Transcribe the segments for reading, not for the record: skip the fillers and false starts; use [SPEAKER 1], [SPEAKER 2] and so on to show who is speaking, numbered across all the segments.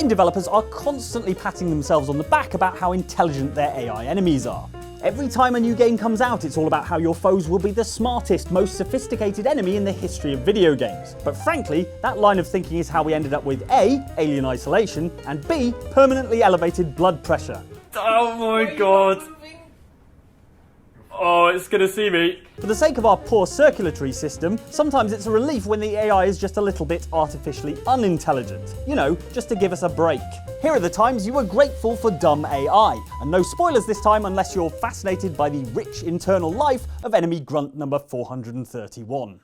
[SPEAKER 1] Game developers are constantly patting themselves on the back about how intelligent their AI enemies are. Every time a new game comes out, it's all about how your foes will be the smartest, most sophisticated enemy in the history of video games. But frankly, that line of thinking is how we ended up with A, alien isolation, and B, permanently elevated blood pressure.
[SPEAKER 2] Oh my god. Oh, it's gonna see me.
[SPEAKER 1] For the sake of our poor circulatory system, sometimes it's a relief when the AI is just a little bit artificially unintelligent. You know, just to give us a break. Here are the times you were grateful for dumb AI. And no spoilers this time unless you're fascinated by the rich internal life of enemy grunt number 431.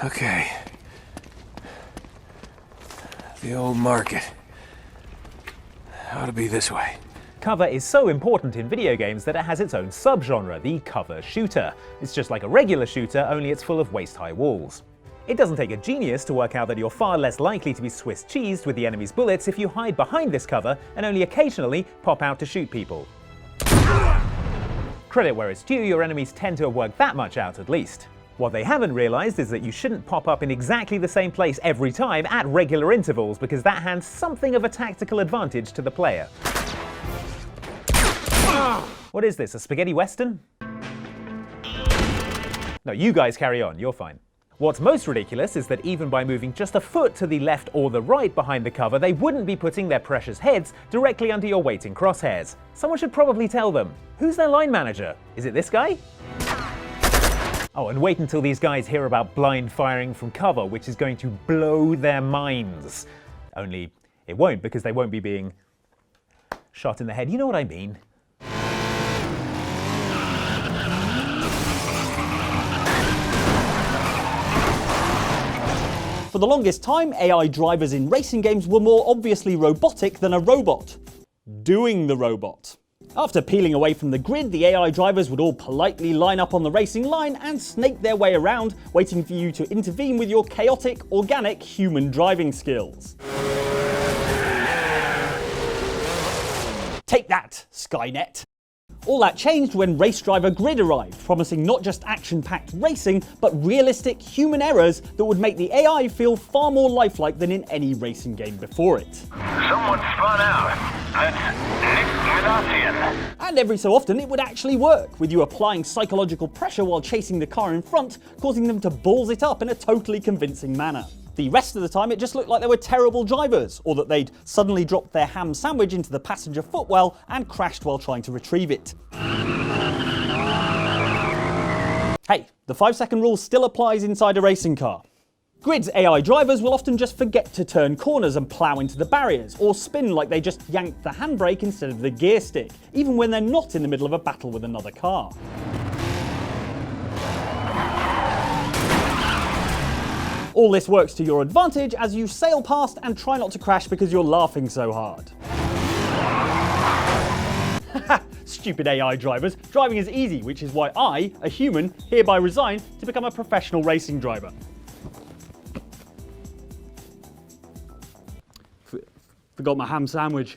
[SPEAKER 3] Okay. The old market. Ought to be this way.
[SPEAKER 4] Cover is so important in video games that it has its own subgenre, the cover shooter. It's just like a regular shooter, only it's full of waist-high walls. It doesn't take a genius to work out that you're far less likely to be Swiss cheesed with the enemy's bullets if you hide behind this cover and only occasionally pop out to shoot people. Credit where it's due, your enemies tend to have worked that much out at least. What they haven't realised is that you shouldn't pop up in exactly the same place every time at regular intervals, because that hands something of a tactical advantage to the player. What is this, a spaghetti western? No, you guys carry on, you're fine. What's most ridiculous is that even by moving just a foot to the left or the right behind the cover, they wouldn't be putting their precious heads directly under your waiting crosshairs. Someone should probably tell them. Who's their line manager? Is it this guy? Oh, and wait until these guys hear about blind firing from cover, which is going to blow their minds. Only it won't, because they won't be being shot in the head. You know what I mean?
[SPEAKER 1] For the longest time, AI drivers in racing games were more obviously robotic than a robot doing the robot. After peeling away from the grid, the AI drivers would all politely line up on the racing line and snake their way around, waiting for you to intervene with your chaotic, organic human driving skills. Take that, Skynet! All that changed when Race Driver Grid arrived, promising not just action-packed racing, but realistic human errors that would make the AI feel far more lifelike than in any racing game before it.
[SPEAKER 5] Someone spun out. That's Nick Ganatian.
[SPEAKER 1] And every so often it would actually work, with you applying psychological pressure while chasing the car in front, causing them to balls it up in a totally convincing manner. The rest of the time it just looked like they were terrible drivers, or that they'd suddenly dropped their ham sandwich into the passenger footwell and crashed while trying to retrieve it. Hey, the 5-second rule still applies inside a racing car. Grid's AI drivers will often just forget to turn corners and plough into the barriers, or spin like they just yanked the handbrake instead of the gear stick, even when they're not in the middle of a battle with another car. All this works to your advantage as you sail past and try not to crash because you're laughing so hard. Stupid AI drivers, driving is easy, which is why I, a human, hereby resign to become a professional racing driver. Forgot my ham sandwich.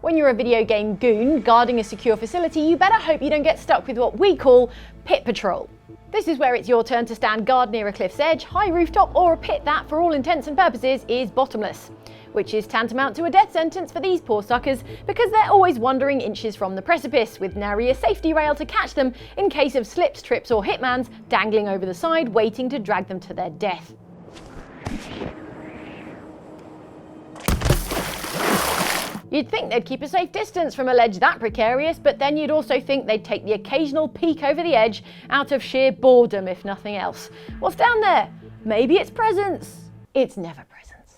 [SPEAKER 6] When you're a video game goon guarding a secure facility, you better hope you don't get stuck with what we call pit patrol. This is where it's your turn to stand guard near a cliff's edge, high rooftop, or a pit that, for all intents and purposes, is bottomless. Which is tantamount to a death sentence for these poor suckers, because they're always wandering inches from the precipice, with nary a safety rail to catch them in case of slips, trips, or hitmans dangling over the side, waiting to drag them to their death. You'd think they'd keep a safe distance from a ledge that precarious, but then you'd also think they'd take the occasional peek over the edge out of sheer boredom, if nothing else. What's down there? Maybe it's presents. It's never presents.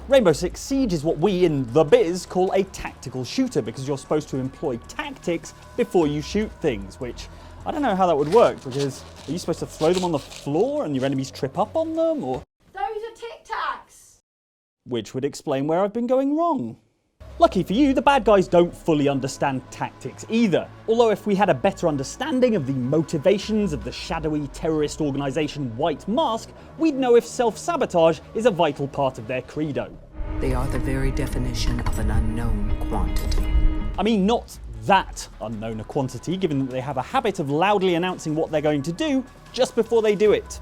[SPEAKER 1] Rainbow Six Siege is what we in the biz call a tactical shooter, because you're supposed to employ tactics before you shoot things, which I don't know how that would work, because are you supposed to throw them on the floor and your enemies trip up on them, or?
[SPEAKER 6] Those are Tic Tacs!
[SPEAKER 1] Which would explain where I've been going wrong. Lucky for you, the bad guys don't fully understand tactics either. Although if we had a better understanding of the motivations of the shadowy terrorist organisation White Mask, we'd know if self-sabotage is a vital part of their credo.
[SPEAKER 7] They are the very definition of an unknown quantity.
[SPEAKER 1] I mean, not that unknown a quantity, given that they have a habit of loudly announcing what they're going to do just before they do it.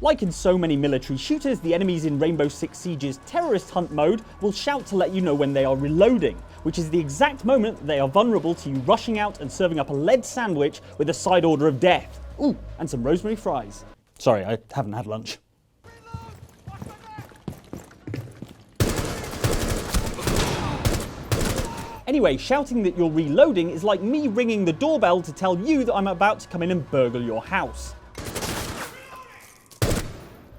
[SPEAKER 1] Like in so many military shooters, the enemies in Rainbow Six Siege's terrorist hunt mode will shout to let you know when they are reloading, which is the exact moment that they are vulnerable to you rushing out and serving up a lead sandwich with a side order of death. Ooh, and some rosemary fries. Sorry, I haven't had lunch. Anyway, shouting that you're reloading is like me ringing the doorbell to tell you that I'm about to come in and burgle your house.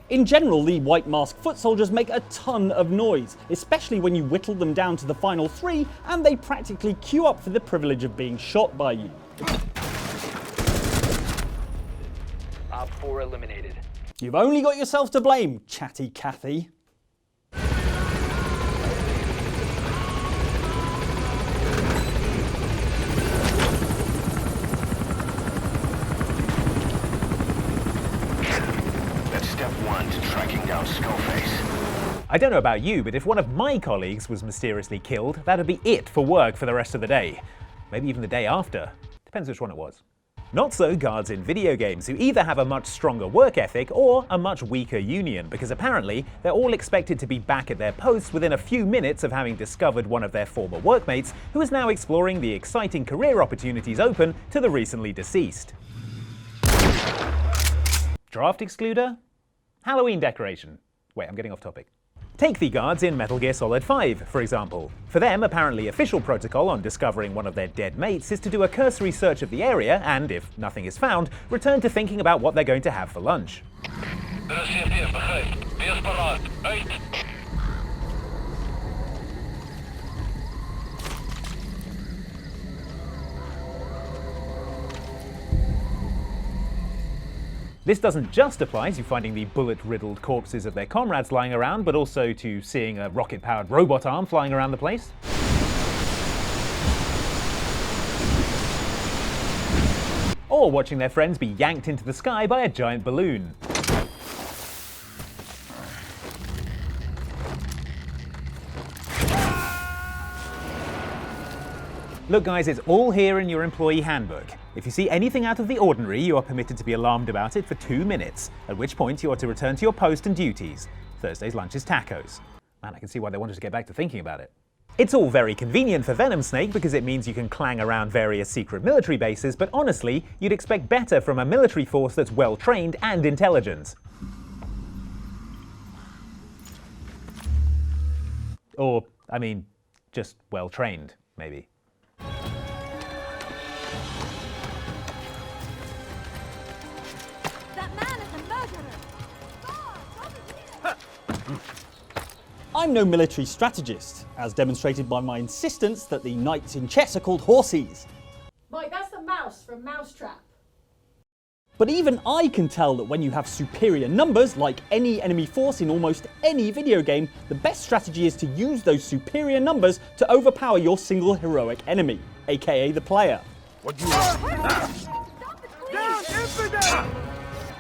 [SPEAKER 1] In general, the White Mask foot soldiers make a ton of noise, especially when you whittle them down to the final 3 and they practically queue up for the privilege of being shot by you.
[SPEAKER 8] Op 4 eliminated.
[SPEAKER 1] You've only got yourself to blame, chatty Cathy.
[SPEAKER 4] I don't know about you, but if one of my colleagues was mysteriously killed, that'd be it for work for the rest of the day. Maybe even the day after. Depends which one it was. Not so guards in video games, who either have a much stronger work ethic or a much weaker union, because apparently they're all expected to be back at their posts within a few minutes of having discovered one of their former workmates, who is now exploring the exciting career opportunities open to the recently deceased. Draft excluder? Halloween decoration. Wait, I'm getting off topic. Take the guards in Metal Gear Solid 5, for example. For them, apparently official protocol on discovering one of their dead mates is to do a cursory search of the area and, if nothing is found, return to thinking about what they're going to have for lunch. This doesn't just apply to finding the bullet-riddled corpses of their comrades lying around, but also to seeing a rocket-powered robot arm flying around the place. Or watching their friends be yanked into the sky by a giant balloon. Look guys, it's all here in your employee handbook. If you see anything out of the ordinary, you are permitted to be alarmed about it for 2 minutes, at which point you are to return to your post and duties. Thursday's lunch is tacos. Man, I can see why they wanted to get back to thinking about it. It's all very convenient for Venom Snake because it means you can clang around various secret military bases, but honestly, you'd expect better from a military force that's well trained and intelligent. Or, I mean, just well trained, maybe.
[SPEAKER 1] I'm no military strategist, as demonstrated by my insistence that the knights in chess are called horses.
[SPEAKER 6] Mike, that's the mouse from Mousetrap.
[SPEAKER 1] But even I can tell that when you have superior numbers, like any enemy force in almost any video game, the best strategy is to use those superior numbers to overpower your single heroic enemy, aka the player.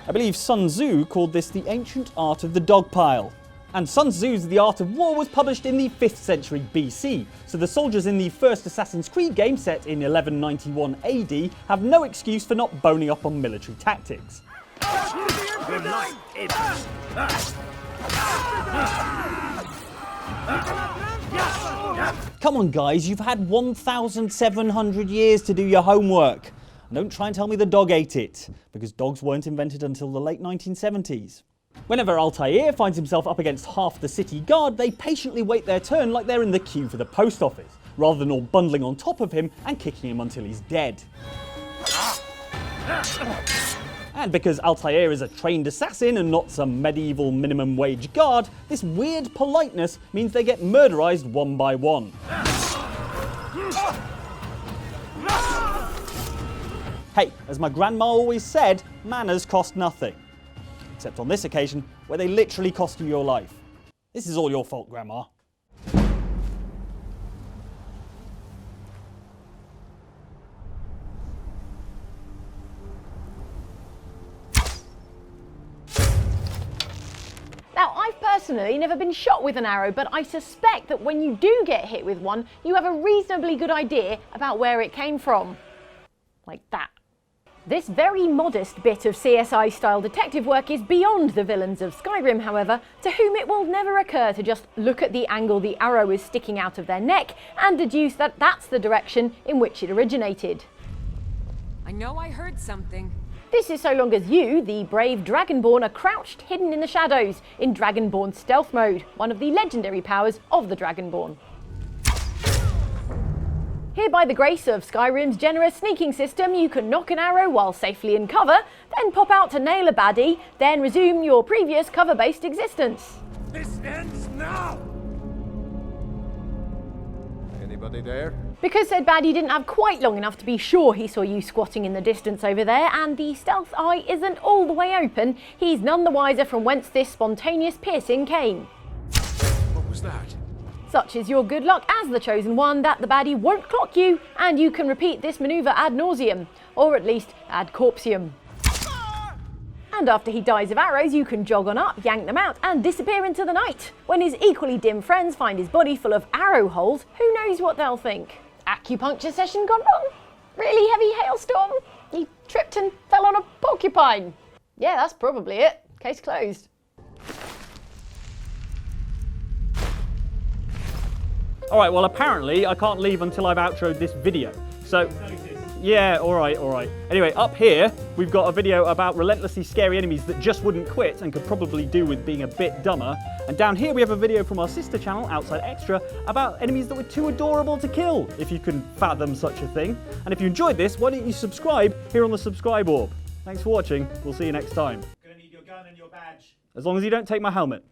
[SPEAKER 1] I believe Sun Tzu called this the ancient art of the dogpile. And Sun Tzu's The Art of War was published in the 5th century BC, so the soldiers in the first Assassin's Creed game set in 1191 AD have no excuse for not boning up on military tactics. Come on guys, you've had 1,700 years to do your homework. And don't try and tell me the dog ate it, because dogs weren't invented until the late 1970s. Whenever Altair finds himself up against half the city guard, they patiently wait their turn like they're in the queue for the post office, rather than all bundling on top of him and kicking him until he's dead. And because Altair is a trained assassin and not some medieval minimum wage guard, this weird politeness means they get murderized one by one. Hey, as my grandma always said, manners cost nothing. Except on this occasion, where they literally cost you your life. This is all your fault, Grandma.
[SPEAKER 6] Now, I've personally never been shot with an arrow, but I suspect that when you do get hit with one, you have a reasonably good idea about where it came from. Like that. This very modest bit of CSI-style detective work is beyond the villains of Skyrim, however, to whom it will never occur to just look at the angle the arrow is sticking out of their neck and deduce that that's the direction in which it originated.
[SPEAKER 9] I know I heard something.
[SPEAKER 6] This is so long as you, the brave Dragonborn, are crouched hidden in the shadows in Dragonborn stealth mode, one of the legendary powers of the Dragonborn. Here, by the grace of Skyrim's generous sneaking system, you can knock an arrow while safely in cover, then pop out to nail a baddie, then resume your previous cover-based existence.
[SPEAKER 3] This ends now! Anybody there?
[SPEAKER 6] Because said baddie didn't have quite long enough to be sure he saw you squatting in the distance over there, and the stealth eye isn't all the way open, he's none the wiser from whence this spontaneous piercing came.
[SPEAKER 3] What was that?
[SPEAKER 6] Such is your good luck as the chosen one that the baddie won't clock you, and you can repeat this manoeuvre ad nauseum, or at least ad corpseum. And after he dies of arrows, you can jog on up, yank them out, and disappear into the night. When his equally dim friends find his body full of arrow holes, who knows what they'll think? Acupuncture session gone wrong? Really heavy hailstorm? He tripped and fell on a porcupine? Yeah, that's probably it. Case closed.
[SPEAKER 1] Alright, well apparently I can't leave until I've outroed this video. So, yeah, alright. Anyway, up here we've got a video about relentlessly scary enemies that just wouldn't quit and could probably do with being a bit dumber. And down here we have a video from our sister channel, Outside Extra, about enemies that were too adorable to kill, if you can fathom such a thing. And if you enjoyed this, why don't you subscribe here on the subscribe orb. Thanks for watching, we'll see you next time.
[SPEAKER 2] Gonna need your gun and your badge.
[SPEAKER 1] As long as you don't take my helmet.